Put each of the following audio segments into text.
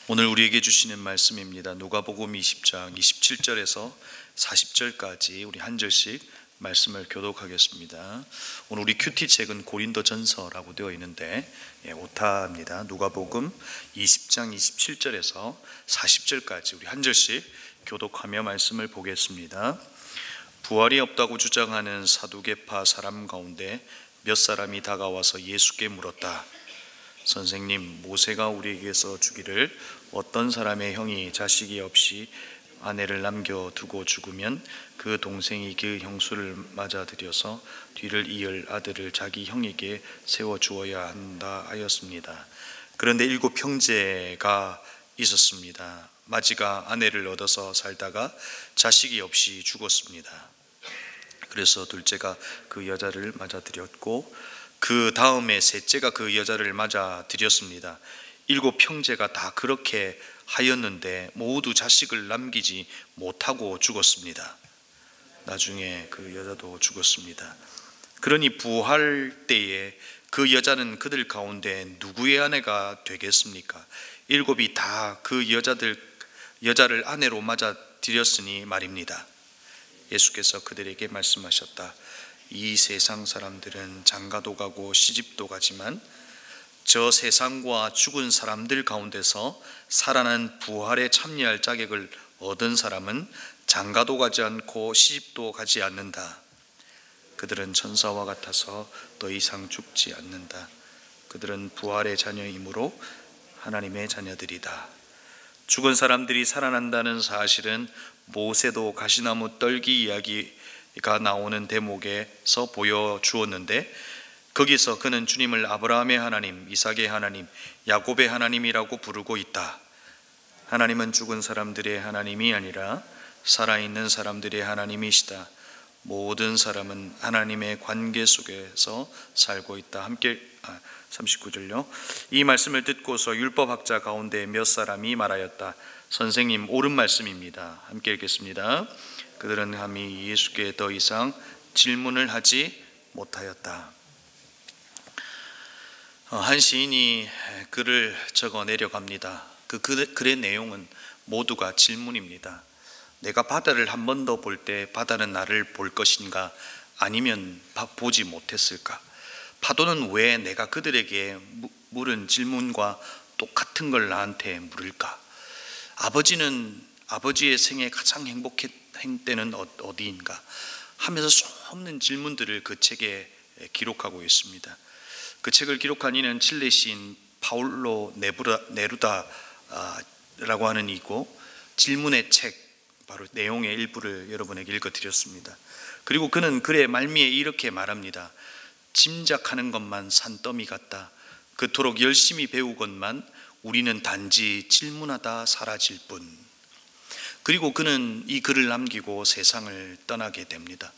오늘 우리에게 주시는 말씀입니다. 누가복음 20장 27절에서 40절까지 우리 한 절씩 말씀을 교독하겠습니다. 오늘 우리 큐티 책은 고린도전서라고 되어 있는데 오타입니다. 누가복음 20장 27절에서 40절까지 우리 한 절씩 교독하며 말씀을 보겠습니다. 부활이 없다고 주장하는 사두개파 사람 가운데 몇 사람이 다가와서 예수께 물었다. 선생님, 모세가 우리에게서 주기를 어떤 사람의 형이 자식이 없이 아내를 남겨두고 죽으면 그 동생이 그 형수를 맞아들여서 뒤를 이을 아들을 자기 형에게 세워주어야 한다 하였습니다. 그런데 7 형제가 있었습니다. 마지가 아내를 얻어서 살다가 자식이 없이 죽었습니다. 그래서 둘째가 그 여자를 맞아들였고 그 다음에 셋째가 그 여자를 맞아들였습니다. 7 형제가 다 그렇게 하였는데 모두 자식을 남기지 못하고 죽었습니다. 나중에 그 여자도 죽었습니다. 그러니 부활 때에 그 여자는 그들 가운데 누구의 아내가 되겠습니까? 7이 다 그 여자를 아내로 맞아들였으니 말입니다. 예수께서 그들에게 말씀하셨다. 이 세상 사람들은 장가도 가고 시집도 가지만 저 세상과 죽은 사람들 가운데서 살아난 부활에 참여할 자격을 얻은 사람은 장가도 가지 않고 시집도 가지 않는다. 그들은 천사와 같아서 더 이상 죽지 않는다. 그들은 부활의 자녀이므로 하나님의 자녀들이다. 죽은 사람들이 살아난다는 사실은 모세도 가시나무 떨기 이야기가 나오는 대목에서 보여주었는데 거기서 그는 주님을 아브라함의 하나님, 이삭의 하나님, 야곱의 하나님이라고 부르고 있다. 하나님은 죽은 사람들의 하나님이 아니라 살아있는 사람들의 하나님이시다. 모든 사람은 하나님의 관계 속에서 살고 있다. 함께 39절요. 이 말씀을 듣고서 율법학자 가운데 몇 사람이 말하였다. 선생님, 옳은 말씀입니다. 함께 읽겠습니다. 그들은 감히 예수께 더 이상 질문을 하지 못하였다. 한 시인이 글을 적어 내려갑니다. 그 글의 내용은 모두가 질문입니다. 내가 바다를 한 번 더 볼 때 바다는 나를 볼 것인가 아니면 보지 못했을까? 파도는 왜 내가 그들에게 물은 질문과 똑같은 걸 나한테 물을까? 아버지의 생에 가장 행복한 때는 어디인가? 하면서 수없는 질문들을 그 책에 기록하고 있습니다. 그 책을 기록한 이는 칠레 시인 파울로 네루다라고 하는 이고 질문의 책, 바로 내용의 일부를 여러분에게 읽어드렸습니다. 그리고 그는 글의 말미에 이렇게 말합니다. 짐작하는 것만 산더미 같다. 그토록 열심히 배우건만 우리는 단지 질문하다 사라질 뿐. 그리고 그는 이 글을 남기고 세상을 떠나게 됩니다.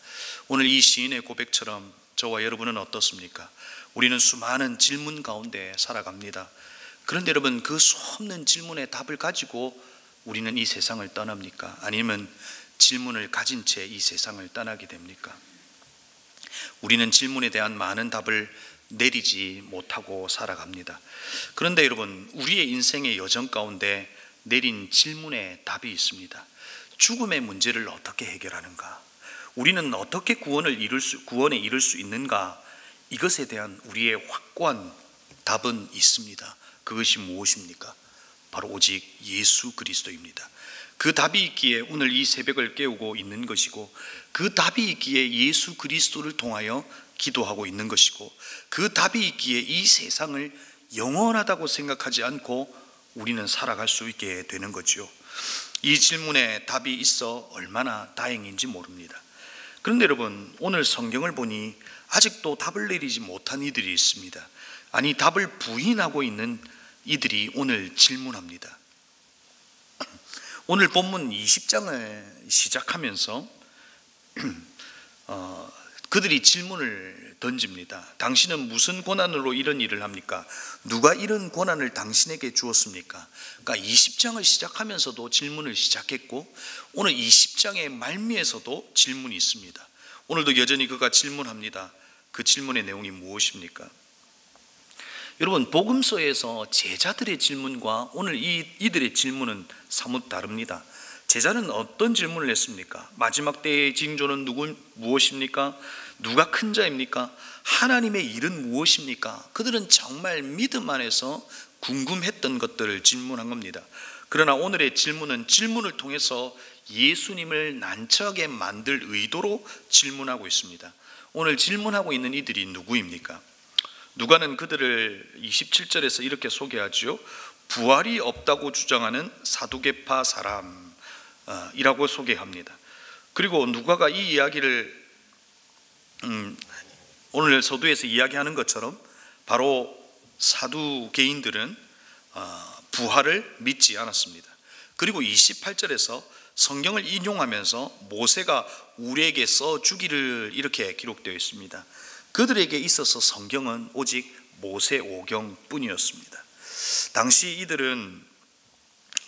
오늘 이 시인의 고백처럼 저와 여러분은 어떻습니까? 우리는 수많은 질문 가운데 살아갑니다. 그런데 여러분, 그 수없는 질문의 답을 가지고 우리는 이 세상을 떠납니까? 아니면 질문을 가진 채 이 세상을 떠나게 됩니까? 우리는 질문에 대한 많은 답을 내리지 못하고 살아갑니다. 그런데 여러분, 우리의 인생의 여정 가운데 내린 질문의 답이 있습니다. 죽음의 문제를 어떻게 해결하는가? 우리는 어떻게 구원에 이를 수 있는가? 이것에 대한 우리의 확고한 답은 있습니다. 그것이 무엇입니까? 바로 오직 예수 그리스도입니다. 그 답이 있기에 오늘 이 새벽을 깨우고 있는 것이고, 그 답이 있기에 예수 그리스도를 통하여 기도하고 있는 것이고, 그 답이 있기에 이 세상을 영원하다고 생각하지 않고 우리는 살아갈 수 있게 되는 거죠. 이 질문에 답이 있어 얼마나 다행인지 모릅니다. 그런데 여러분, 오늘 성경을 보니 아직도 답을 내리지 못한 이들이 있습니다. 아니, 답을 부인하고 있는 이들이 오늘 질문합니다. 오늘 본문 20장을 시작하면서 그들이 질문을 던집니다. 당신은 무슨 권한으로 이런 일을 합니까? 누가 이런 권한을 당신에게 주었습니까? 그러니까 20장을 시작하면서도 질문을 시작했고, 오늘 20장의 말미에서도 질문이 있습니다. 오늘도 여전히 그가 질문합니다. 그 질문의 내용이 무엇입니까? 여러분, 복음서에서 제자들의 질문과 오늘 이들의 질문은 사뭇 다릅니다. 제자는 어떤 질문을 했습니까? 마지막 때의 징조는 무엇입니까? 누가 큰 자입니까? 하나님의 일은 무엇입니까? 그들은 정말 믿음 안에서 궁금했던 것들을 질문한 겁니다. 그러나 오늘의 질문은 질문을 통해서 예수님을 난처하게 만들 의도로 질문하고 있습니다. 오늘 질문하고 있는 이들이 누구입니까? 누가는 그들을 27절에서 이렇게 소개하죠. 부활이 없다고 주장하는 사두개파 사람이라고 소개합니다. 그리고 누가가 이 이야기를 오늘 서두에서 이야기하는 것처럼 바로 사두개인들은 부활을 믿지 않았습니다. 그리고 28절에서 성경을 인용하면서 모세가 우리에게 써주기를 이렇게 기록되어 있습니다. 그들에게 있어서 성경은 오직 모세오경뿐이었습니다. 당시 이들은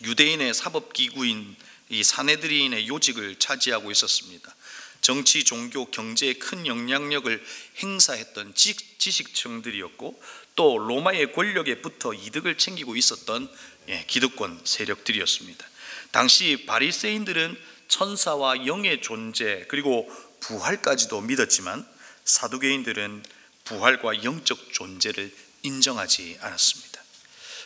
유대인의 사법기구인 이 사네드린의 요직을 차지하고 있었습니다. 정치, 종교, 경제에 큰 영향력을 행사했던 지식층들이었고 또 로마의 권력에 붙어 이득을 챙기고 있었던 기득권 세력들이었습니다. 당시 바리새인들은 천사와 영의 존재 그리고 부활까지도 믿었지만 사두개인들은 부활과 영적 존재를 인정하지 않았습니다.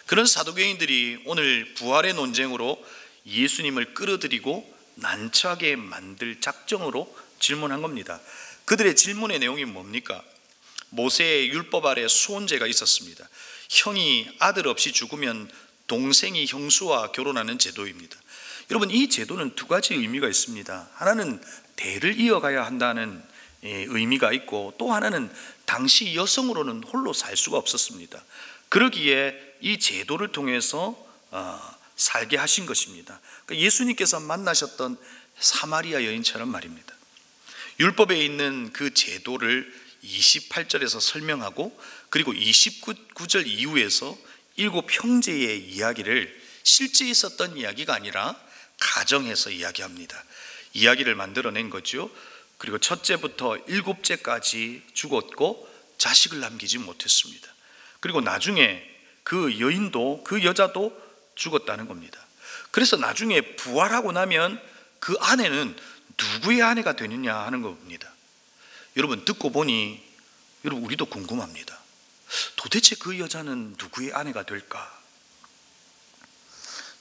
그런 사두개인들이 오늘 부활의 논쟁으로 예수님을 끌어들이고 난처하게 만들 작정으로 질문한 겁니다. 그들의 질문의 내용이 뭡니까? 모세의 율법 아래 수혼제가 있었습니다. 형이 아들 없이 죽으면 동생이 형수와 결혼하는 제도입니다. 여러분, 이 제도는 두 가지 의미가 있습니다. 하나는 대를 이어가야 한다는 의미가 있고 또 하나는 당시 여성으로는 홀로 살 수가 없었습니다. 그러기에 이 제도를 통해서 살게 하신 것입니다. 그러니까 예수님께서 만나셨던 사마리아 여인처럼 말입니다. 율법에 있는 그 제도를 28절에서 설명하고 그리고 29절 이후에서 7 형제의 이야기를 실제 있었던 이야기가 아니라 가정에서 이야기합니다. 이야기를 만들어낸 거죠. 그리고 첫째부터 7째까지 죽었고 자식을 남기지 못했습니다. 그리고 나중에 그 여인도 그 여자도 죽었다는 겁니다. 그래서 나중에 부활하고 나면 그 아내는 누구의 아내가 되느냐 하는 겁니다. 여러분, 듣고 보니 여러분 우리도 궁금합니다. 도대체 그 여자는 누구의 아내가 될까?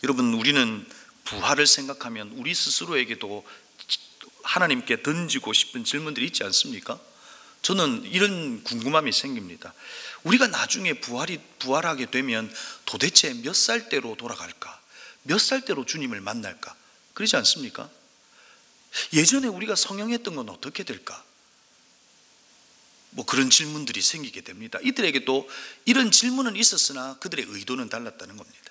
여러분, 우리는 부활을 생각하면 우리 스스로에게도 하나님께 던지고 싶은 질문들이 있지 않습니까? 저는 이런 궁금함이 생깁니다. 우리가 나중에 부활하게 되면 도대체 몇 살 때로 돌아갈까? 몇 살 때로 주님을 만날까? 그러지 않습니까? 예전에 우리가 성형했던 건 어떻게 될까? 그런 질문들이 생기게 됩니다. 이들에게도 이런 질문은 있었으나 그들의 의도는 달랐다는 겁니다.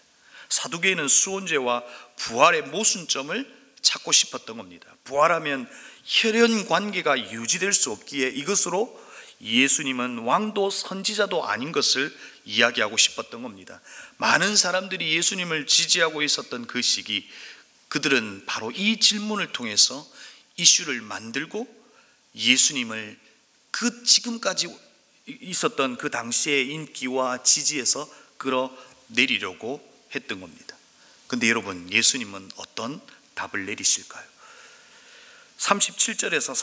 사두개인은 수혼제와 부활의 모순점을 찾고 싶었던 겁니다. 부활하면 혈연 관계가 유지될 수 없기에 이것으로 예수님은 왕도 선지자도 아닌 것을 이야기하고 싶었던 겁니다. 많은 사람들이 예수님을 지지하고 있었던 그 시기, 그들은 바로 이 질문을 통해서 이슈를 만들고 예수님을 그 지금까지 있었던 그 당시의 인기와 지지에서 끌어내리려고 했던 겁니다. 그런데 여러분, 예수님은 어떤 답을 내리실까요? 37절에서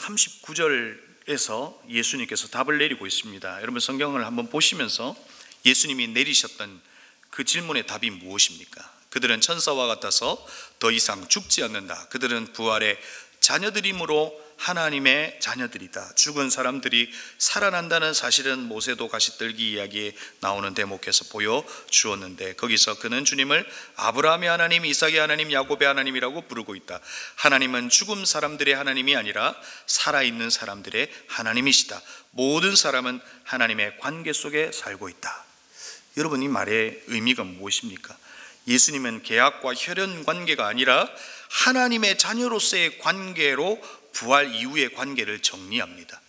39절에서 예수님께서 답을 내리고 있습니다. 여러분, 성경을 한번 보시면서 예수님이 내리셨던 그 질문의 답이 무엇입니까? 그들은 천사와 같아서 더 이상 죽지 않는다. 그들은 부활의 자녀들이므로 하나님의 자녀들이다. 죽은 사람들이 살아난다는 사실은 모세도 가시떨기 이야기에 나오는 대목에서 보여주었는데 거기서 그는 주님을 아브라함의 하나님, 이삭의 하나님, 야곱의 하나님이라고 부르고 있다. 하나님은 죽은 사람들의 하나님이 아니라 살아있는 사람들의 하나님이시다. 모든 사람은 하나님의 관계 속에 살고 있다. 여러분, 이 말의 의미가 무엇입니까? 예수님은 계약과 혈연 관계가 아니라 하나님의 자녀로서의 관계로 부활 이후의 관계를 정리합니다.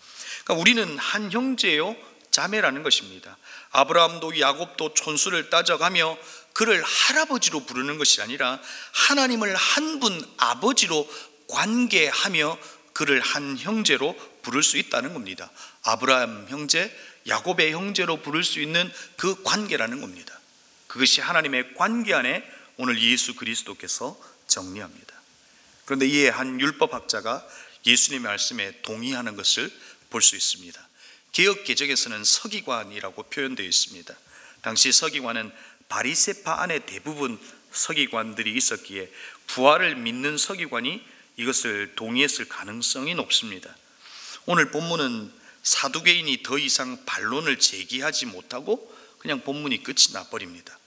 그러니까 우리는 한 형제요 자매라는 것입니다. 아브라함도 야곱도 촌수를 따져가며 그를 할아버지로 부르는 것이 아니라 하나님을 한 분 아버지로 관계하며 그를 한 형제로 부를 수 있다는 겁니다. 아브라함 형제, 야곱의 형제로 부를 수 있는 그 관계라는 겁니다. 그것이 하나님의 관계 안에 오늘 예수 그리스도께서 정리합니다. 그런데 이에 한 율법학자가 예수님의 말씀에 동의하는 것을 볼 수 있습니다. 개역 개정에서는 서기관이라고 표현되어 있습니다. 당시 서기관은 바리새파 안에 대부분 서기관들이 있었기에 부활을 믿는 서기관이 이것을 동의했을 가능성이 높습니다. 오늘 본문은 사두개인이 더 이상 반론을 제기하지 못하고 그냥 본문이 끝이 나버립니다.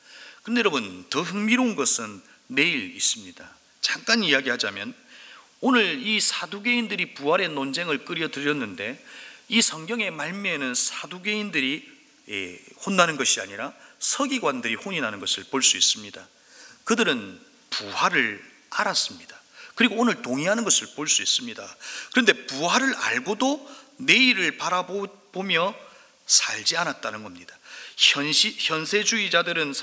그런데 여러분, 더 흥미로운 것은 내일 있습니다. 잠깐 이야기하자면, 오늘 이 사두개인들이 부활의 논쟁을 끌어들였는데 이 성경의 말미에는 사두개인들이 혼나는 것이 아니라 서기관들이 혼이 나는 것을 볼 수 있습니다. 그들은 부활을 알았습니다. 그리고 오늘 동의하는 것을 볼 수 있습니다. 그런데 부활을 알고도 내일을 바라보며 살지 않았다는 겁니다. 현세주의자들이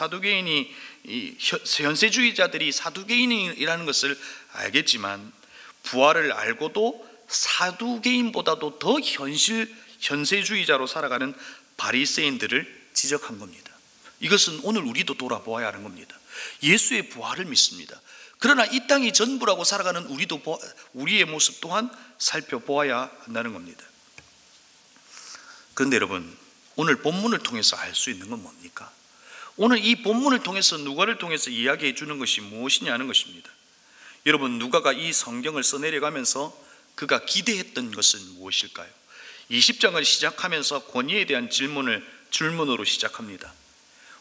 사두개인이라는 것을 알겠지만 부활을 알고도 사두개인보다도 더 현세주의자로 살아가는 바리새인들을 지적한 겁니다. 이것은 오늘 우리도 돌아보아야 하는 겁니다. 예수의 부활을 믿습니다. 그러나 이 땅이 전부라고 살아가는 우리의 모습 또한 살펴보아야 한다는 겁니다. 그런데 여러분, 오늘 본문을 통해서 알 수 있는 건 뭡니까? 오늘 이 본문을 통해서, 누가를 통해서 이야기해 주는 것이 무엇이냐 하는 것입니다. 여러분, 누가가 이 성경을 써내려가면서 그가 기대했던 것은 무엇일까요? 20장을 시작하면서 권위에 대한 질문으로 시작합니다.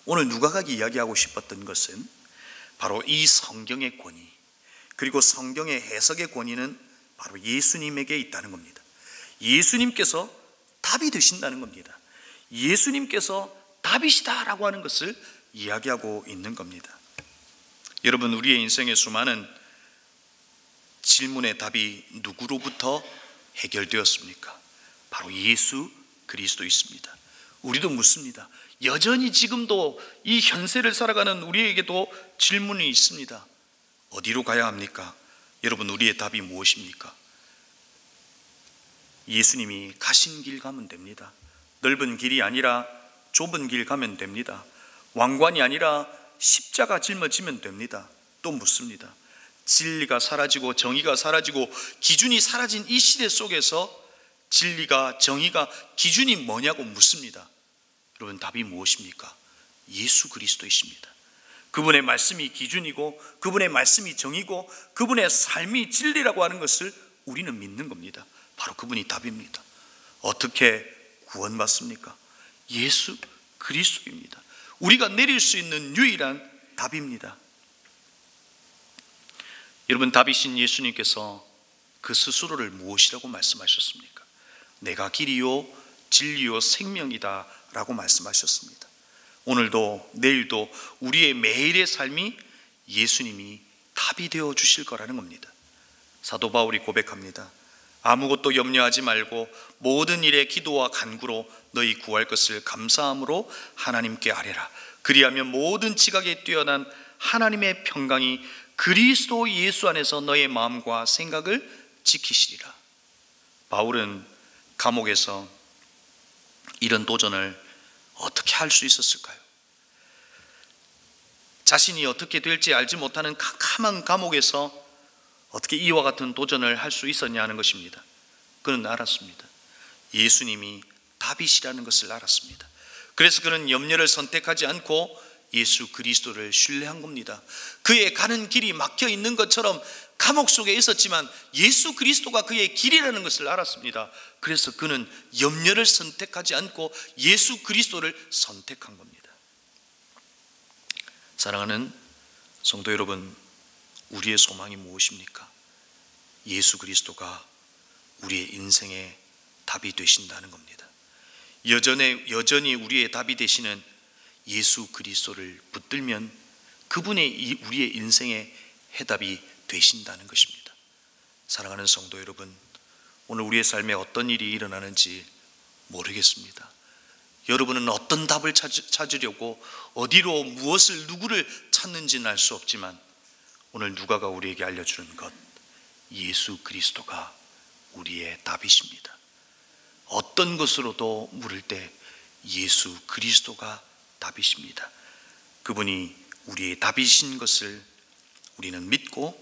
오늘 누가가 이야기하고 싶었던 것은 바로 이 성경의 권위, 그리고 성경의 해석의 권위는 바로 예수님에게 있다는 겁니다. 예수님께서 답이 되신다는 겁니다. 예수님께서 답이시다라고 하는 것을 이야기하고 있는 겁니다. 여러분, 우리의 인생의 수많은 질문의 답이 누구로부터 해결되었습니까? 바로 예수 그리스도 있습니다. 우리도 묻습니다. 여전히 지금도 이 현세를 살아가는 우리에게도 질문이 있습니다. 어디로 가야 합니까? 여러분, 우리의 답이 무엇입니까? 예수님이 가신 길 가면 됩니다. 넓은 길이 아니라 좁은 길 가면 됩니다. 왕관이 아니라 십자가 짊어지면 됩니다. 또 묻습니다. 진리가 사라지고 정의가 사라지고 기준이 사라진 이 시대 속에서 진리가, 정의가, 기준이 뭐냐고 묻습니다. 여러분, 답이 무엇입니까? 예수 그리스도이십니다. 그분의 말씀이 기준이고 그분의 말씀이 정의고 그분의 삶이 진리라고 하는 것을 우리는 믿는 겁니다. 바로 그분이 답입니다. 어떻게 구원받습니까? 예수 그리스도입니다. 우리가 내릴 수 있는 유일한 답입니다. 여러분, 답이신 예수님께서 그 스스로를 무엇이라고 말씀하셨습니까? 내가 길이요 진리요 생명이다 라고 말씀하셨습니다. 오늘도 내일도 우리의 매일의 삶이 예수님이 답이 되어 주실 거라는 겁니다. 사도 바울이 고백합니다. 아무것도 염려하지 말고 모든 일에 기도와 간구로 너희 구할 것을 감사함으로 하나님께 아뢰라. 그리하면 모든 지각에 뛰어난 하나님의 평강이 그리스도 예수 안에서 너의 마음과 생각을 지키시리라. 바울은 감옥에서 이런 도전을 어떻게 할 수 있었을까요? 자신이 어떻게 될지 알지 못하는 캄캄한 감옥에서 어떻게 이와 같은 도전을 할 수 있었냐 하는 것입니다. 그는 알았습니다. 예수님이 답이시라는 것을 알았습니다. 그래서 그는 염려를 선택하지 않고 예수 그리스도를 신뢰한 겁니다. 그의 가는 길이 막혀 있는 것처럼 감옥 속에 있었지만 예수 그리스도가 그의 길이라는 것을 알았습니다. 그래서 그는 염려를 선택하지 않고 예수 그리스도를 선택한 겁니다. 사랑하는 성도 여러분, 우리의 소망이 무엇입니까? 예수 그리스도가 우리의 인생의 답이 되신다는 겁니다. 여전히 우리의 답이 되시는 예수 그리스도를 붙들면 그분의 우리의 인생의 해답이 되신다는 것입니다. 사랑하는 성도 여러분, 오늘 우리의 삶에 어떤 일이 일어나는지 모르겠습니다. 여러분은 어떤 답을 찾으려고 어디로 무엇을 누구를 찾는지는 알 수 없지만 오늘 누가가 우리에게 알려주는 것, 예수 그리스도가 우리의 답이십니다. 어떤 것으로도 물을 때 예수 그리스도가 답이십니다. 그분이 우리의 답이신 것을 우리는 믿고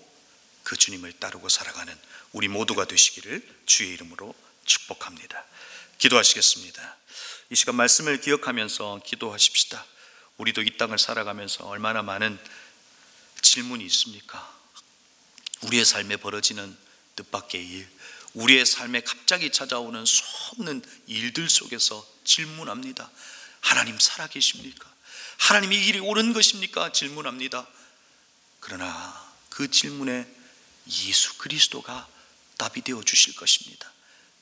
그 주님을 따르고 살아가는 우리 모두가 되시기를 주의 이름으로 축복합니다. 기도하시겠습니다. 이 시간 말씀을 기억하면서 기도하십시다. 우리도 이 땅을 살아가면서 얼마나 많은 질문이 있습니까? 우리의 삶에 벌어지는 뜻밖의 일, 우리의 삶에 갑자기 찾아오는 수없는 일들 속에서 질문합니다. 하나님 살아계십니까? 하나님 이 길이 옳은 것입니까? 질문합니다. 그러나 그 질문에 예수 그리스도가 답이 되어 주실 것입니다.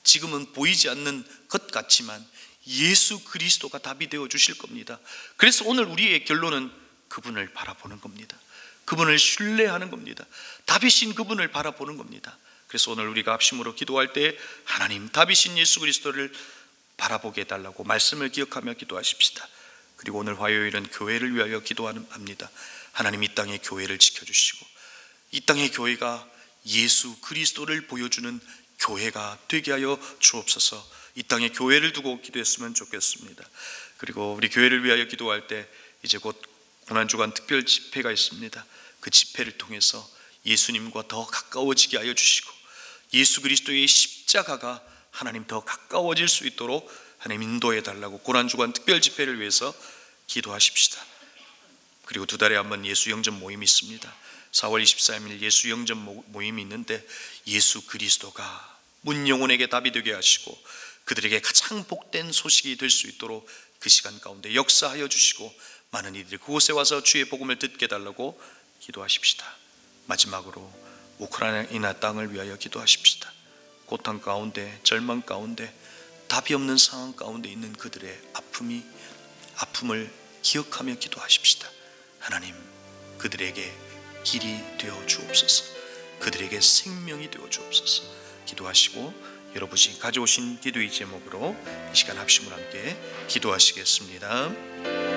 지금은 보이지 않는 것 같지만 예수 그리스도가 답이 되어 주실 겁니다. 그래서 오늘 우리의 결론은 그분을 바라보는 겁니다. 그분을 신뢰하는 겁니다. 답이신 그분을 바라보는 겁니다. 그래서 오늘 우리가 합심으로 기도할 때 하나님 답이신 예수 그리스도를 바라보게 해달라고 말씀을 기억하며 기도하십시다. 그리고 오늘 화요일은 교회를 위하여 기도합니다. 하나님 이 땅의 교회를 지켜주시고 이 땅의 교회가 예수 그리스도를 보여주는 교회가 되게 하여 주옵소서. 이 땅에 교회를 두고 기도했으면 좋겠습니다. 그리고 우리 교회를 위하여 기도할 때 이제 곧 고난주간 특별 집회가 있습니다. 그 집회를 통해서 예수님과 더 가까워지게 하여 주시고 예수 그리스도의 십자가가 하나님 더 가까워질 수 있도록 하나님 인도해 달라고 고난주간 특별 집회를 위해서 기도하십시다. 그리고 2달에 한 번 예수 영접 모임이 있습니다. 4월 23일 예수 영접 모임이 있는데 예수 그리스도가 문 영혼에게 답이 되게 하시고 그들에게 가장 복된 소식이 될 수 있도록 그 시간 가운데 역사하여 주시고 많은 이들이 그곳에 와서 주의 복음을 듣게 해달라고 기도하십시다. 마지막으로 우크라이나 땅을 위하여 기도하십시다. 고통 가운데, 절망 가운데, 답이 없는 상황 가운데 있는 그들의 아픔을 기억하며 기도하십시다. 하나님, 그들에게 길이 되어 주옵소서. 그들에게 생명이 되어 주옵소서. 기도하시고 여러분이 가져오신 기도의 제목으로 이 시간 합심을 함께 기도하시겠습니다.